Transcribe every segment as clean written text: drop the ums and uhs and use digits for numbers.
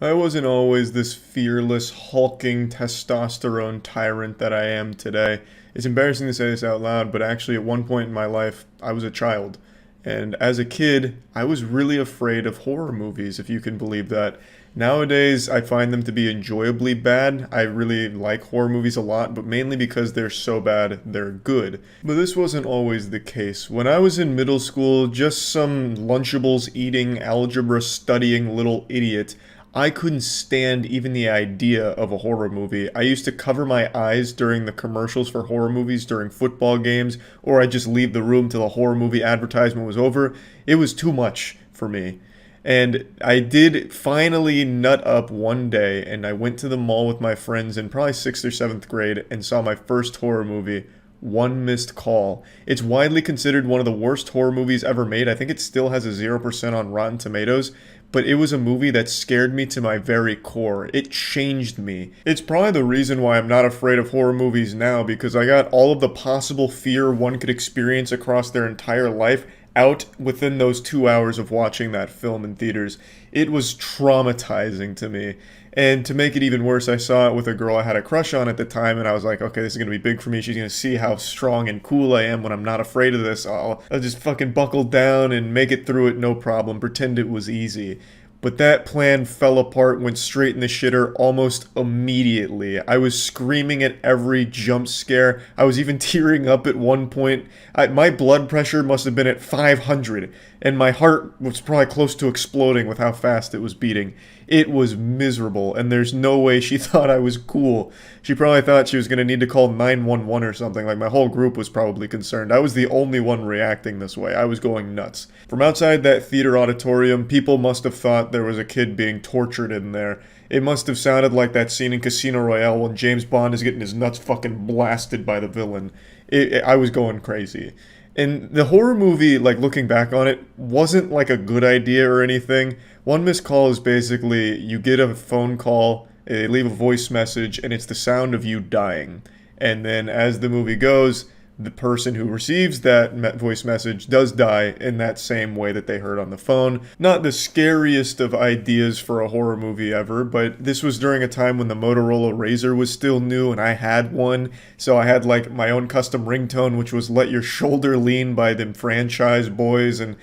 I wasn't always this fearless, hulking testosterone tyrant that I am today. It's embarrassing to say this out loud, but actually, at one point in my life, I was a child. And as a kid, I was really afraid of horror movies, if you can believe that. Nowadays, I find them to be enjoyably bad. I really like horror movies a lot, but mainly because they're so bad, they're good. But this wasn't always the case. When I was in middle school, just some Lunchables eating, algebra studying little idiot, I couldn't stand even the idea of a horror movie. I used to cover my eyes during the commercials for horror movies during football games, or I'd just leave the room till the horror movie advertisement was over. It was too much for me. And I did finally nut up one day, and I went to the mall with my friends in probably 6th or 7th grade and saw my first horror movie, One Missed Call. It's widely considered one of the worst horror movies ever made. I think it still has a 0% on Rotten Tomatoes, but it was a movie that scared me to my very core. It changed me. It's probably the reason why I'm not afraid of horror movies now, because I got all of the possible fear one could experience across their entire life out within those 2 hours of watching that film in theaters. It was traumatizing to me. And to make it even worse, I saw it with a girl I had a crush on at the time, and I was like, okay, this is going to be big for me. She's going to see how strong and cool I am when I'm not afraid of this. I'll just fucking buckle down and make it through it, no problem. Pretend it was easy. But that plan fell apart, went straight in the shitter almost immediately. I was screaming at every jump scare. I was even tearing up at one point. My blood pressure must have been at 500, and my heart was probably close to exploding with how fast it was beating. It was miserable, and there's no way she thought I was cool. She probably thought she was going to need to call 911 or something. Like, my whole group was probably concerned. I was the only one reacting this way. I was going nuts. From outside that theater auditorium, people must have thought there was a kid being tortured in there. It must have sounded like that scene in Casino Royale when James Bond is getting his nuts fucking blasted by the villain. I was going crazy. And the horror movie, like looking back on it, wasn't like a good idea or anything. One missed call is basically you get a phone call, they leave a voice message, and it's the sound of you dying. And then as the movie goes, the person who receives that voice message does die in that same way that they heard on the phone. Not the scariest of ideas for a horror movie ever, but this was during a time when the Motorola Razr was still new and I had one. So I had like my own custom ringtone, which was Let Your Shoulder Lean by them Franchise Boys. And,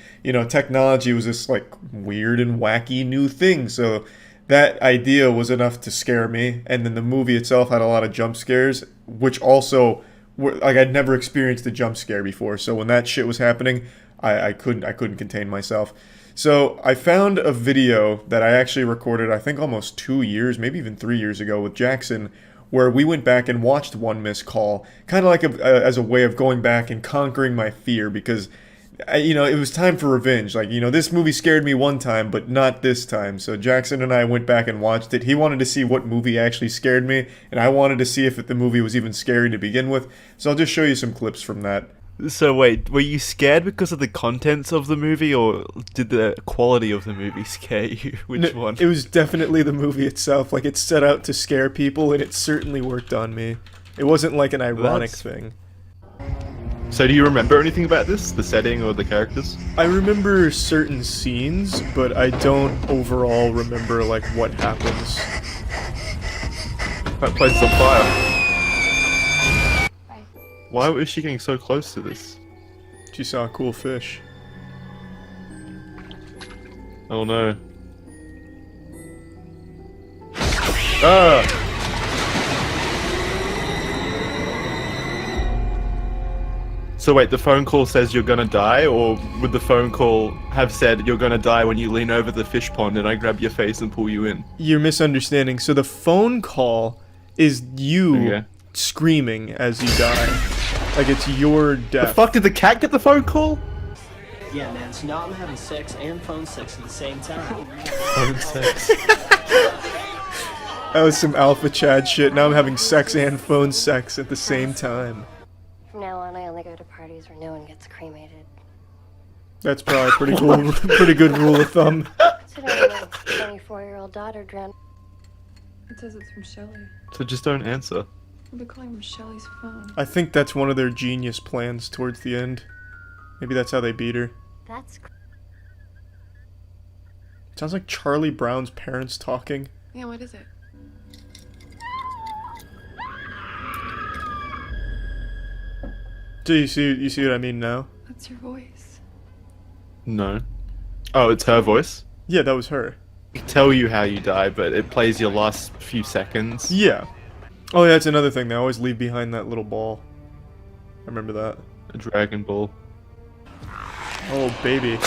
technology was this like weird and wacky new thing. So that idea was enough to scare me. And then the movie itself had a lot of jump scares, which also like I'd never experienced a jump scare before, so when that shit was happening, I couldn't contain myself. So I found a video that I actually recorded, I think almost 2 years, maybe even 3 years ago with Jackson, where we went back and watched One Missed Call, kind of like as a way of going back and conquering my fear, because it was time for revenge. Like, this movie scared me one time, but not this time. So Jackson and I went back and watched it. He wanted to see what movie actually scared me, and I wanted to see if the movie was even scary to begin with. So I'll just show you some clips from that. So wait, were you scared because of the contents of the movie, or did the quality of the movie scare you? Which one? It was definitely the movie itself. Like, it set out to scare people, and it certainly worked on me. It wasn't like an ironic thing. So do you remember anything about this? The setting or the characters? I remember certain scenes, but I don't overall remember, like, what happens. That place is on fire. Why was she getting so close to this? She saw a cool fish. Oh no. Ah! So wait, the phone call says you're gonna die, or would the phone call have said you're gonna die when you lean over the fish pond and I grab your face and pull you in? You're misunderstanding. So the phone call is you screaming as you die. Like, it's your death. The fuck, did the cat get the phone call? Yeah, man, so now I'm having sex and phone sex at the same time. Phone sex. That was some alpha Chad shit. Now I'm having sex and phone sex at the same time. From now on, I only go to parties where no one gets cremated. That's probably pretty cool, pretty good rule of thumb. Today, my 24-year-old daughter drowned. It says it's from Shelly. So just don't answer. I'll be calling from Shelly's phone. I think that's one of their genius plans towards the end. Maybe that's how they beat her. That's Sounds like Charlie Brown's parents talking. Yeah, what is it? Do you see what I mean now? That's your voice. No. Oh, it's her voice? Yeah, that was her. I can tell you how you die, but it plays your last few seconds. Yeah. Oh yeah, that's another thing. They always leave behind that little ball. I remember that. A Dragon Ball. Oh, baby.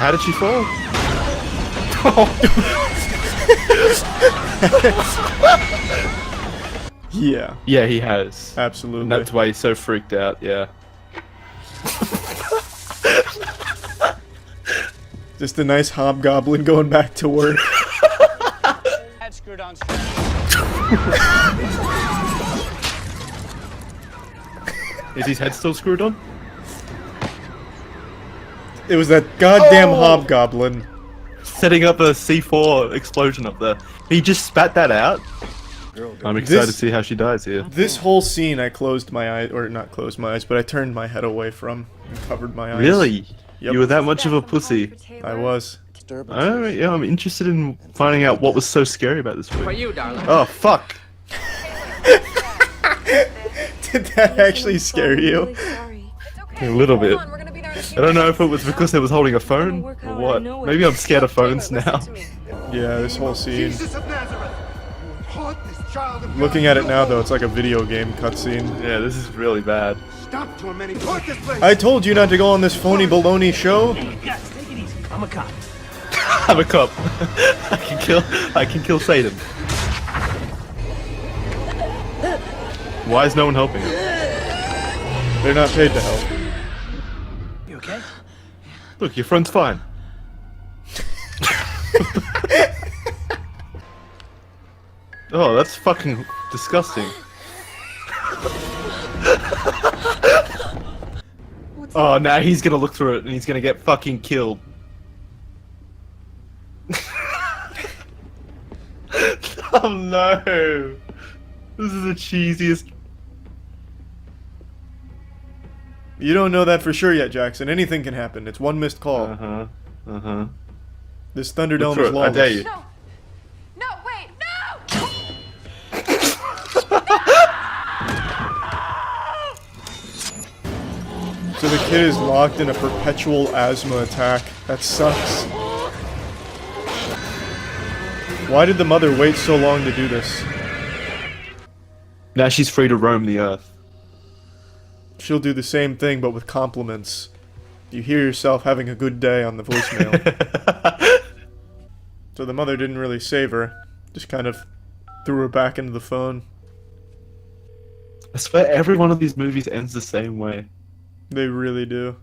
How did she fall? Yeah, Yeah, he has. absolutely. And that's why he's so freaked out, yeah. Just a nice hobgoblin going back to work. Head screwed on Is his head still screwed on? It was that goddamn Oh! hobgoblin. Setting up a C4 explosion up there. He just spat that out. I'm excited to This- see how she dies here. This whole scene, I closed my eyes, or not closed my eyes, but I turned my head away from and covered my eyes. Really? Yep. You were that much of a pussy? I was. Oh, yeah, I'm interested in finding out what was so scary about this movie. you, darling. Oh, fuck. Did that actually scare you? A little bit. I don't know if it was because they was holding a phone or what. Maybe I'm scared of phones now. Yeah, this whole scene. Jesus of Nazareth! You taught this child of Looking at it now, though, it's like a video game cutscene. Yeah, this is really bad. Stop tormenting. Taught this place. I told you not to go on this phony baloney show. Guys, take it easy. I'm a cop. I'm a cop. I can kill Satan. Why is no one helping him? They're not paid to help. You okay? Look, your friend's fine. Oh, that's fucking disgusting. Oh, now he's gonna look through it and he's gonna get fucking killed. Oh no! This is the cheesiest. You don't know that for sure yet, Jackson. Anything can happen. It's one missed call. Uh-huh. This Look Thunderdome through is it, I lawless. dare you. No! No, wait, no! So the kid is locked in a perpetual asthma attack. That sucks. Why did the mother wait so long to do this? Now she's free to roam the earth. She'll do the same thing, but with compliments. You hear yourself having a good day on the voicemail. So the mother didn't really save her. Just kind of threw her back into the phone. I swear every one of these movies ends the same way. They really do.